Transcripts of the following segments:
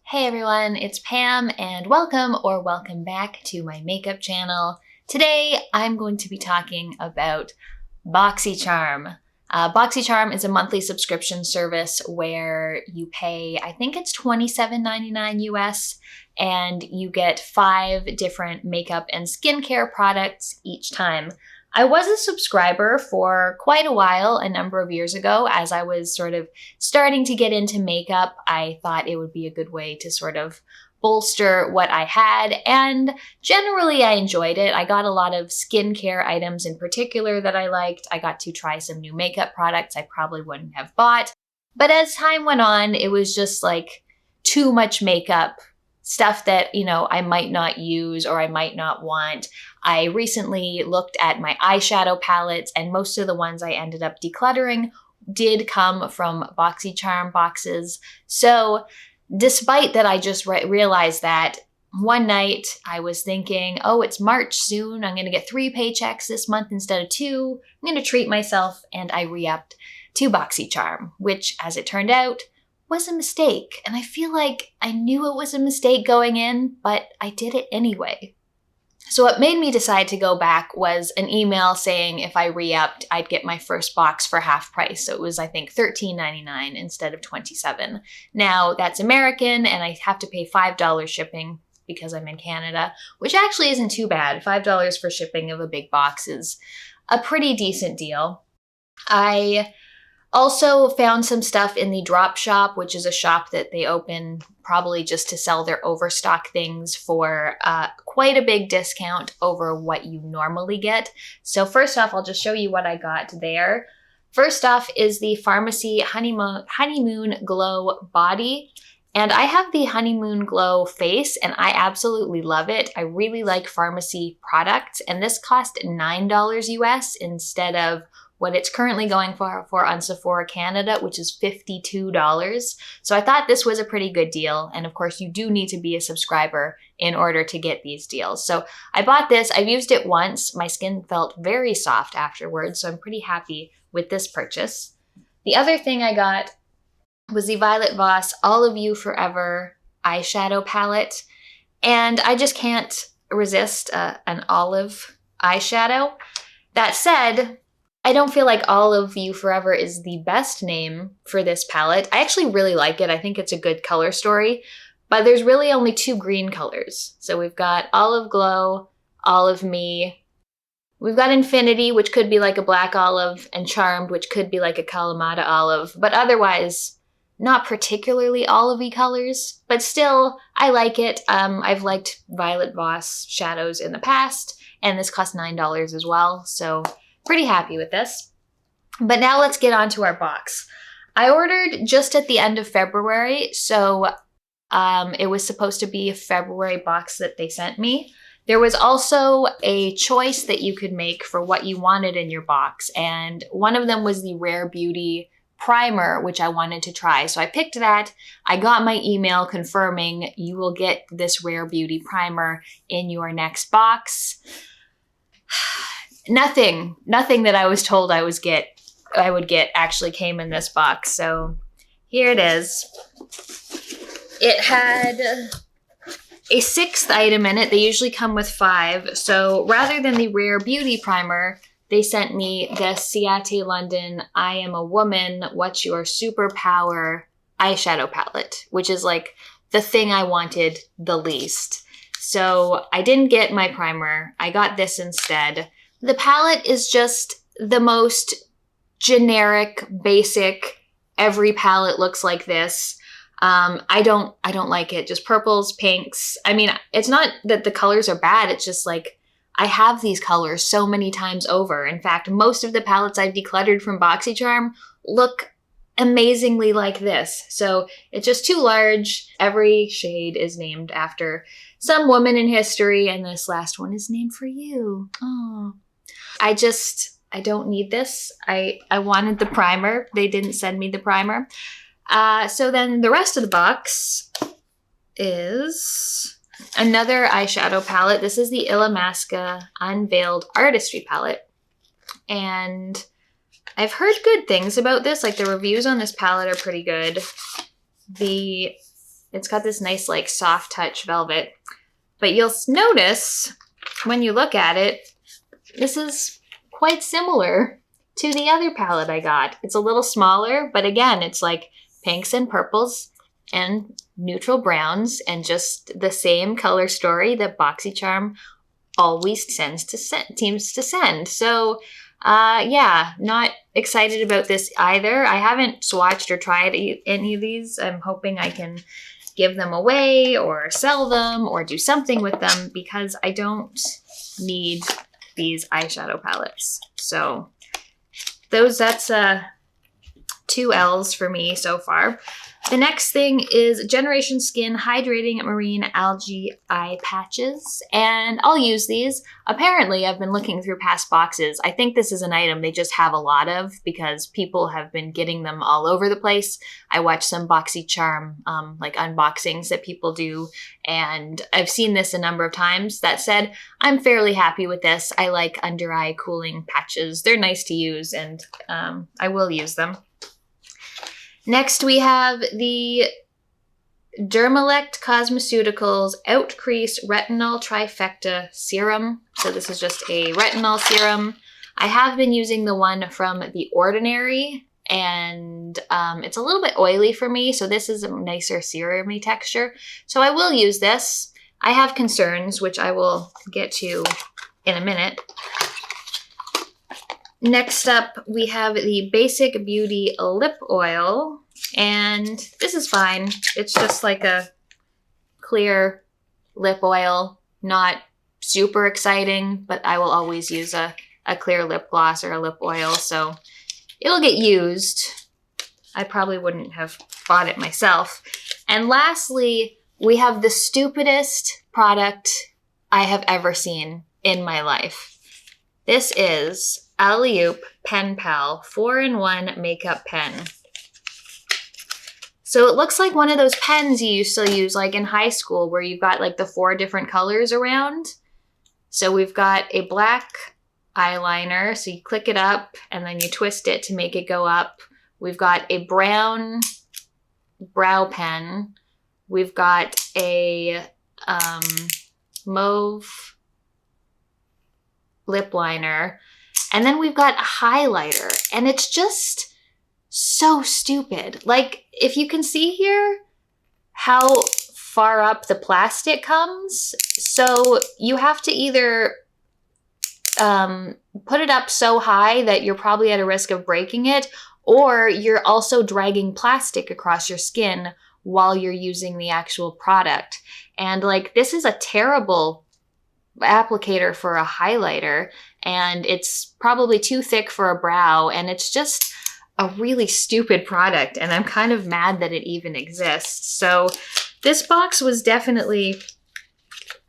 Hey everyone, it's Pam and welcome back to my makeup channel. Today I'm going to be talking about Boxycharm. Boxycharm is a monthly subscription service where you pay, I think it's $27.99 US, and you get 5 different makeup and skincare products each time. I was a subscriber for quite a while, a number of years ago, as I was sort of starting to get into makeup. I thought it would be a good way to sort of bolster what I had, and generally I enjoyed it. I got a lot of skincare items in particular that I liked. I got to try some new makeup products I probably wouldn't have bought. But as time went on, it was just like too much makeup, stuff that, I might not use or I might not want. I recently looked at my eyeshadow palettes, and most of the ones I ended up decluttering did come from Boxycharm boxes. So despite that, I just realized that one night I was thinking, oh, it's March soon. I'm going to get 3 paychecks this month instead of 2. I'm going to treat myself, and I re-upped to Boxycharm, which, as it turned out, was a mistake. And I feel like I knew it was a mistake going in, but I did it anyway. So what made me decide to go back was an email saying if I re-upped, I'd get my first box for half price. So it was, I think, $13.99 instead of $27. Now, that's American, and I have to pay $5 shipping because I'm in Canada, which actually isn't too bad. $5 for shipping of a big box is a pretty decent deal. I also found some stuff in the Drop Shop, which is a shop that they open probably just to sell their overstock things for quite a big discount over what you normally get. So first off, I'll just show you what I got there. First off is the Pharmacy Honeymoon Glow Body. And I have the Honeymoon Glow face, and I absolutely love it. I really like Pharmacy products, and this cost $9 US instead of what it's currently going for on Sephora Canada, which is $52. So I thought this was a pretty good deal. And of course, you do need to be a subscriber in order to get these deals. So I bought this. I've used it once. My skin felt very soft afterwards, so I'm pretty happy with this purchase. The other thing I got was the Violet Voss All of You Forever eyeshadow palette. And I just can't resist an olive eyeshadow. That said, I don't feel like All of You Forever is the best name for this palette. I actually really like it. I think it's a good color story, but there's really only 2 green colors. So we've got Olive Glow, Olive Me. We've got Infinity, which could be like a black olive, and Charmed, which could be like a Kalamata olive, but otherwise not particularly olive-y colors, but still, I like it. I've liked Violet Voss shadows in the past, and this cost $9 as well, so pretty happy with this. But now let's get on to our box. I ordered just at the end of February, so it was supposed to be a February box that they sent me. There was also a choice that you could make for what you wanted in your box, and one of them was the Rare Beauty primer, which I wanted to try. So I picked that. I got my email confirming you will get this Rare Beauty primer in your next box. Nothing that I was told I would get actually came in this box. So here it is. It had a 6th item in it. They usually come with 5. So rather than the Rare Beauty primer, they sent me the Ciate London I Am a Woman, What's Your Superpower eyeshadow palette, which is like the thing I wanted the least. So I didn't get my primer. I got this instead. The palette is just the most generic, basic, every palette looks like this. I don't like it. Just purples, pinks. I mean, it's not that the colors are bad. It's just like, I have these colors so many times over. In fact, most of the palettes I've decluttered from Boxycharm look amazingly like this. So it's just too large. Every shade is named after some woman in history, and this last one is named for you. Oh. I don't need this. I wanted the primer. They didn't send me the primer. So then the rest of the box is another eyeshadow palette. This is the illimasqua Unveiled Artistry palette. And I've heard good things about this. Like, the reviews on this palette are pretty good. The It's got this nice like soft touch velvet. But you'll notice when you look at it, this is quite similar to the other palette I got. It's a little smaller, but again, it's like pinks and purples and neutral browns and just the same color story that Boxycharm always seems to send. So yeah, not excited about this either. I haven't swatched or tried any of these. I'm hoping I can give them away or sell them or do something with them because I don't need these eyeshadow palettes. So that's 2 L's for me so far. The next thing is Generation Skin Hydrating Marine Algae Eye Patches, and I'll use these. Apparently, I've been looking through past boxes. I think this is an item they just have a lot of because people have been getting them all over the place. I watched some Boxycharm like unboxings that people do, and I've seen this a number of times. That said, I'm fairly happy with this. I like under eye cooling patches. They're nice to use, and I will use them. Next, we have the Dermelect Cosmeceuticals Outcrease Retinol Trifecta Serum. So this is just a retinol serum. I have been using the one from The Ordinary, and it's a little bit oily for me, so this is a nicer serum-y texture. So I will use this. I have concerns, which I will get to in a minute. Next up, we have the Basic Beauty Lip Oil, and this is fine. It's just like a clear lip oil, not super exciting, but I will always use a clear lip gloss or a lip oil, so it'll get used. I probably wouldn't have bought it myself. And lastly, we have the stupidest product I have ever seen in my life. This is Alleyoop Pen Pal 4-in-1 Makeup Pen. So it looks like one of those pens you used to use like in high school where you've got like the 4 different colors around. So we've got a black eyeliner, so you click it up and then you twist it to make it go up. We've got a brown brow pen. We've got a mauve lip liner. And then we've got a highlighter, and it's just so stupid. Like, if you can see here how far up the plastic comes, so you have to either put it up so high that you're probably at a risk of breaking it, or you're also dragging plastic across your skin while you're using the actual product. And like, this is a terrible applicator for a highlighter, and it's probably too thick for a brow, and it's just a really stupid product, and I'm kind of mad that it even exists. So this box was definitely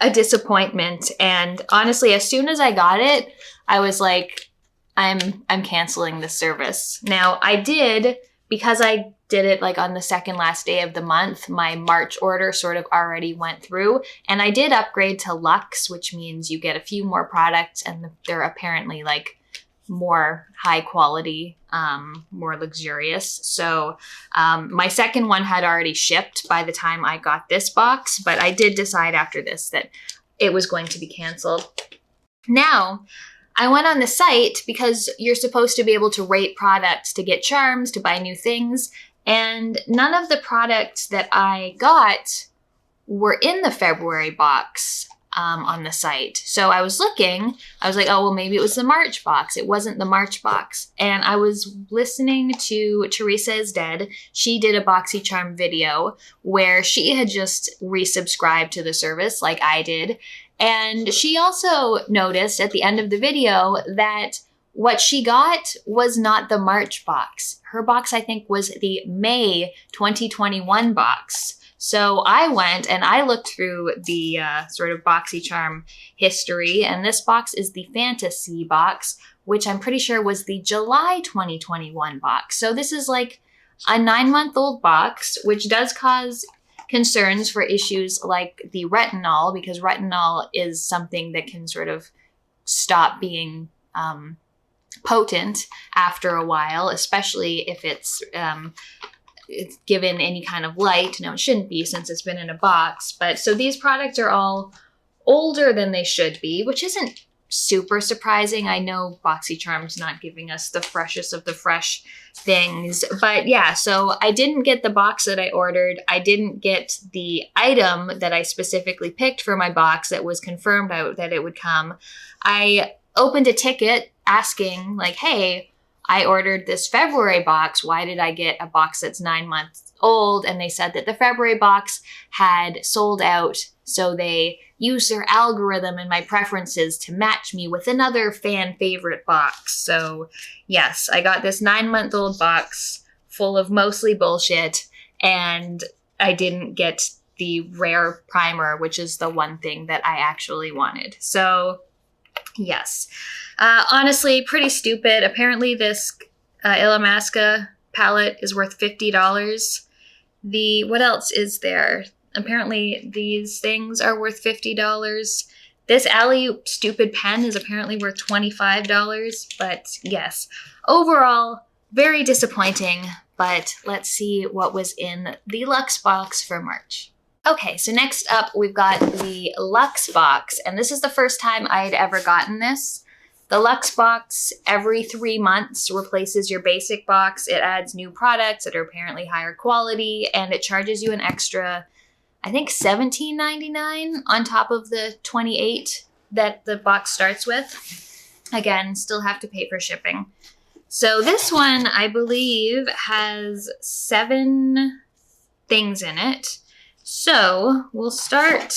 a disappointment, and honestly, as soon as I got it, I was like, I'm canceling this service. Now, I did, because I did it like on the second last day of the month, my March order sort of already went through, and I did upgrade to Luxe, which means you get a few more products, and they're apparently like more high quality, more luxurious. So my second one had already shipped by the time I got this box, but I did decide after this that it was going to be canceled. Now, I went on the site because you're supposed to be able to rate products to get charms, to buy new things, and none of the products that I got were in the February box on the site. So I was looking, I was like, oh, well, maybe it was the March box. It wasn't the March box. And I was listening to Teresa is Dead. She did a Boxycharm video where she had just resubscribed to the service like I did. And she also noticed at the end of the video that what she got was not the March box. Her box, I think, was the May 2021 box. So I went and I looked through the sort of Boxycharm history, and this box is the Fantasy box, which I'm pretty sure was the July 2021 box. So this is like a 9-month-old box, which does cause concerns for issues like the retinol, because retinol is something that can sort of stop being potent after a while, especially if it's it's given any kind of light. Now it shouldn't be since it's been in a box, but so these products are all older than they should be, which isn't super surprising. I know Boxycharm's not giving us the freshest of the fresh things, but yeah, so I didn't get the box that I ordered. I didn't get the item that I specifically picked for my box that was confirmed out that it would come. I opened a ticket asking like, hey, I ordered this February box. Why did I get a box that's 9 months old? And they said that the February box had sold out, so they used their algorithm and my preferences to match me with another fan favorite box. So yes, I got this 9-month-old box full of mostly bullshit, and I didn't get the rare primer, which is the one thing that I actually wanted. So yes, honestly, pretty stupid. Apparently this illimasqua palette is worth $50. What else is there? Apparently these things are worth $50. This Alleyoop stupid pen is apparently worth $25, but yes, overall, very disappointing, but let's see what was in the Luxe box for March. Okay, so next up we've got the Luxe box, and this is the first time I'd ever gotten this. The Luxe box every 3 months replaces your basic box. It adds new products that are apparently higher quality, and it charges you an extra, I think, $17.99 on top of the $28 that the box starts with. Again, still have to pay for shipping. So this one, I believe, has 7 things in it. So we'll start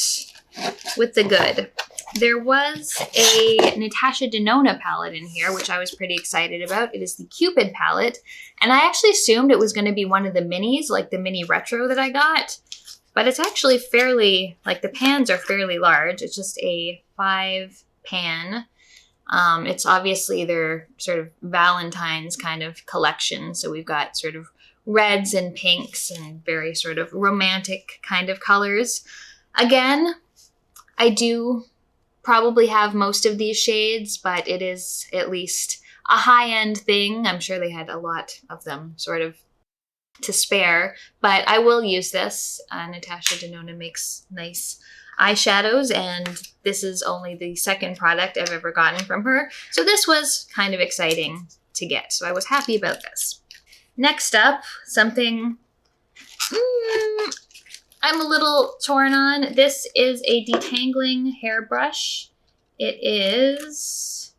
with the good. There was a Natasha Denona palette in here, which I was pretty excited about. It is the Cupid palette, and I actually assumed it was going to be one of the minis, like the mini retro that I got, but it's actually fairly, like the pans are fairly large. It's just a 5 pan. It's obviously their sort of Valentine's kind of collection, so we've got sort of reds and pinks and very sort of romantic kind of colors. Again, I do probably have most of these shades, but it is at least a high-end thing. I'm sure they had a lot of them sort of to spare, but I will use this. Natasha Denona makes nice eyeshadows, and this is only the second product I've ever gotten from her. So this was kind of exciting to get, so I was happy about this. Next up, something I'm a little torn on. This is a detangling hairbrush. It is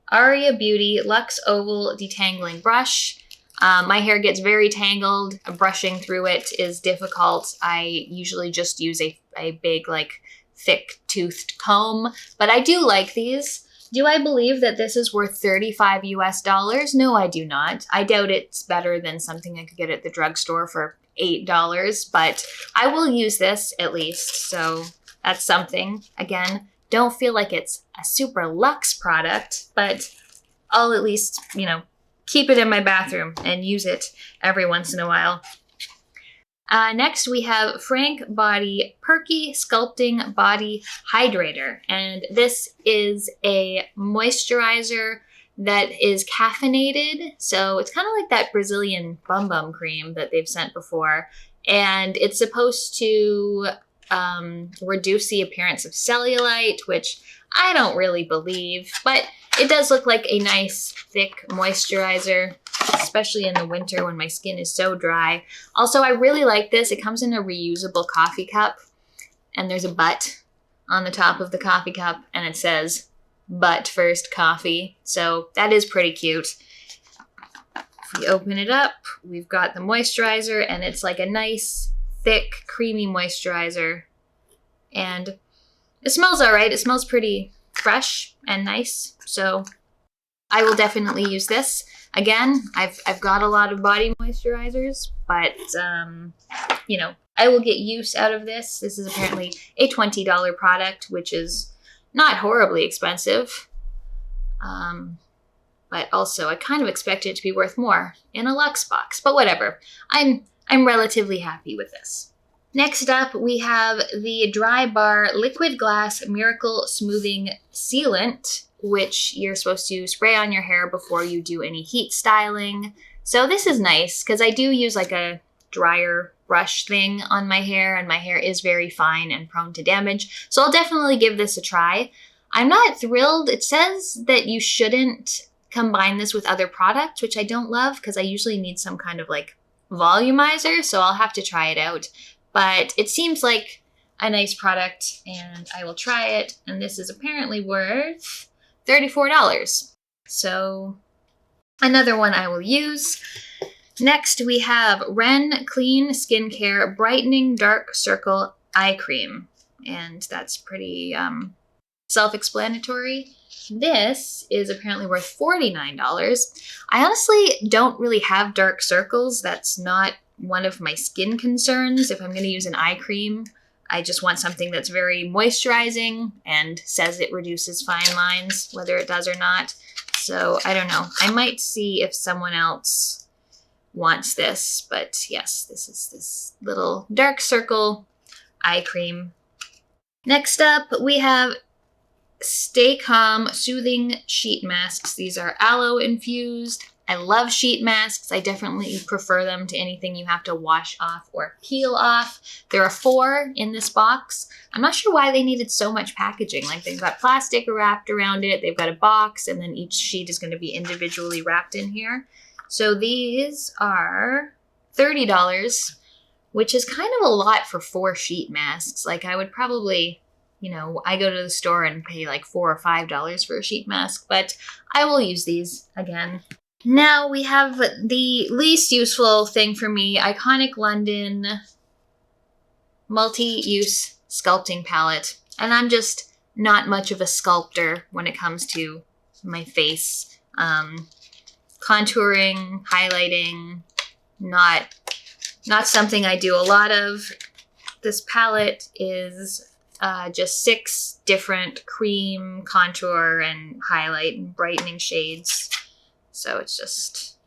Aria Beauty Luxe Oval Detangling Brush. My hair gets very tangled. Brushing through it is difficult. I usually just use a big, like, thick toothed comb, but I do like these. Do I believe that this is worth $35 US? No, I do not. I doubt it's better than something I could get at the drugstore for $8, but I will use this at least, so that's something. Again, don't feel like it's a super luxe product, but I'll at least, you know, keep it in my bathroom and use it every once in a while. Next, we have Frank Body Perky Sculpting Body Hydrator, and this is a moisturizer that is caffeinated, so it's kind of like that Brazilian Bum Bum cream that they've sent before, and it's supposed to reduce the appearance of cellulite, which I don't really believe, but it does look like a nice thick moisturizer, especially in the winter when my skin is so dry. Also, I really like this. It comes in a reusable coffee cup, and there's a butt on the top of the coffee cup, and it says, "But first coffee." So that is pretty cute. If we open it up, we've got the moisturizer, and it's like a nice, thick, creamy moisturizer. And it smells all right. It smells pretty fresh and nice. So I will definitely use this. Again, I've got a lot of body moisturizers, but, you know, I will get use out of this. This is apparently a $20 product, which is not horribly expensive. But also I kind of expect it to be worth more in a Luxe box, but whatever. I'm relatively happy with this. Next up, we have the Dry Bar Liquid Glass Miracle Smoothing Sealant, which you're supposed to spray on your hair before you do any heat styling. So this is nice because I do use like a dryer brush thing on my hair, and my hair is very fine and prone to damage. So I'll definitely give this a try. I'm not thrilled. It says that you shouldn't combine this with other products, which I don't love because I usually need some kind of like volumizer, so I'll have to try it out. But it seems like a nice product and I will try it. And this is apparently worth $34. So another one I will use. Next we have Ren Clean Skincare Brightening Dark Circle Eye Cream. And that's pretty self-explanatory. This is apparently worth $49. I honestly don't really have dark circles. That's not one of my skin concerns. If I'm going to use an eye cream, I just want something that's very moisturizing and says it reduces fine lines, whether it does or not. So I don't know. I might see if someone else wants this, but yes, this is this little dark circle eye cream. Next up, we have Stay Calm Soothing Sheet Masks. These are aloe infused. I love sheet masks. I definitely prefer them to anything you have to wash off or peel off. There are 4 in this box. I'm not sure why they needed so much packaging. Like they've got plastic wrapped around it. They've got a box, and then each sheet is going to be individually wrapped in here. So these are $30, which is kind of a lot for 4 sheet masks. Like I would probably, you know, I go to the store and pay like $4 or $5 for a sheet mask, but I will use these again. Now we have the least useful thing for me, Iconic London Multi-Use Sculpting Palette. And I'm just not much of a sculptor when it comes to my face. Contouring, highlighting, not something I do a lot of. This palette is just 6 different cream, contour, and highlight and brightening shades. So it's just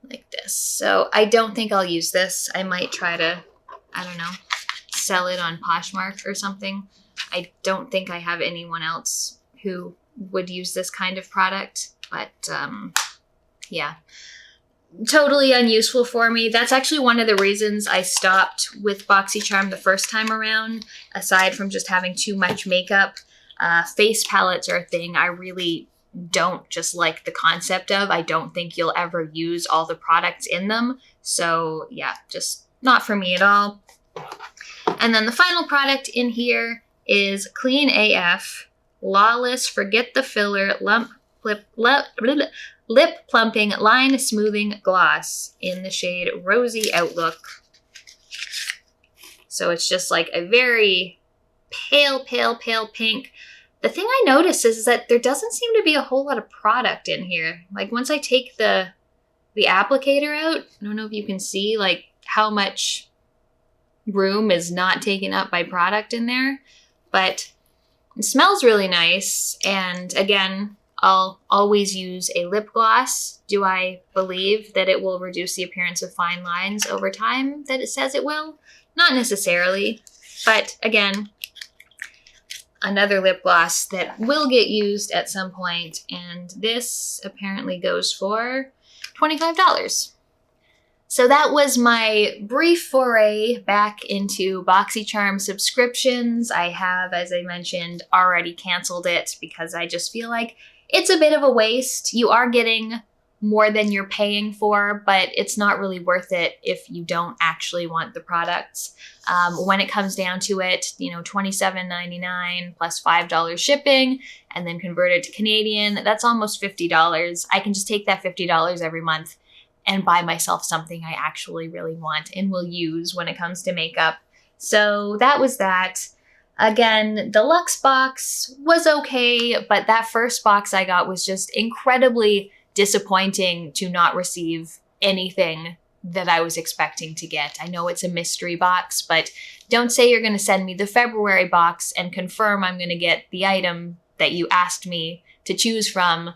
like this. So I don't think I'll use this. I might try to, I don't know, sell it on Poshmark or something. I don't think I have anyone else who would use this kind of product, but yeah. Totally unuseful for me. That's actually one of the reasons I stopped with Boxycharm the first time around, aside from just having too much makeup. Face palettes are a thing I really don't just like the concept of. I don't think you'll ever use all the products in them. So yeah, just not for me at all. And then the final product in here is Clean AF Lawless Forget the Filler Lip Plumping Line Smoothing Gloss in the shade Rosy Outlook. So it's just like a very pale pink. The thing I noticed is that there doesn't seem to be a whole lot of product in here. Like once I take the applicator out, I don't know if you can see like how much room is not taken up by product in there, but it smells really nice. And again, I'll always use a lip gloss. Do I believe that it will reduce the appearance of fine lines over time that it says it will? Not necessarily, but again, another lip gloss that will get used at some point, and this apparently goes for $25. So that was my brief foray back into Boxycharm subscriptions. I have, as I mentioned, already canceled it because I just feel like it's a bit of a waste. You are getting more than you're paying for, but it's not really worth it if you don't actually want the products. When it comes down to it, you know, $27.99 plus $5 shipping, and then convert it to Canadian, that's almost $50. I can just take that $50 every month and buy myself something I actually really want and will use when it comes to makeup. So that was that. Again, the Luxe box was okay, but that first box I got was just incredibly disappointing to not receive anything that I was expecting to get. I know it's a mystery box, but don't say you're going to send me the February box and confirm I'm going to get the item that you asked me to choose from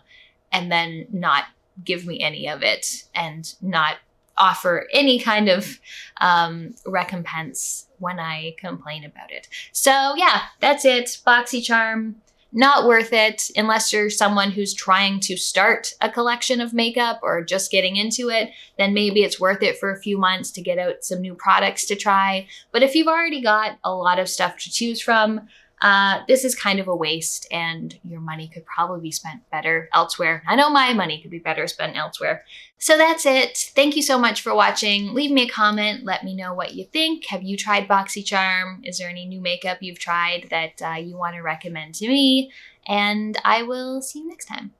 and then not give me any of it and not offer any kind of recompense when I complain about it. So yeah, that's it. Boxycharm. not worth it unless you're someone who's trying to start a collection of makeup or just getting into it. Then maybe it's worth it for a few months to get out some new products to try. But if you've already got a lot of stuff to choose from, this is kind of a waste, and your money could probably be spent better elsewhere. I know my money could be better spent elsewhere. So that's it. Thank you so much for watching. Leave me a comment. Let me know what you think. Have you tried Boxycharm? Is there any new makeup you've tried that you want to recommend to me? And I will see you next time.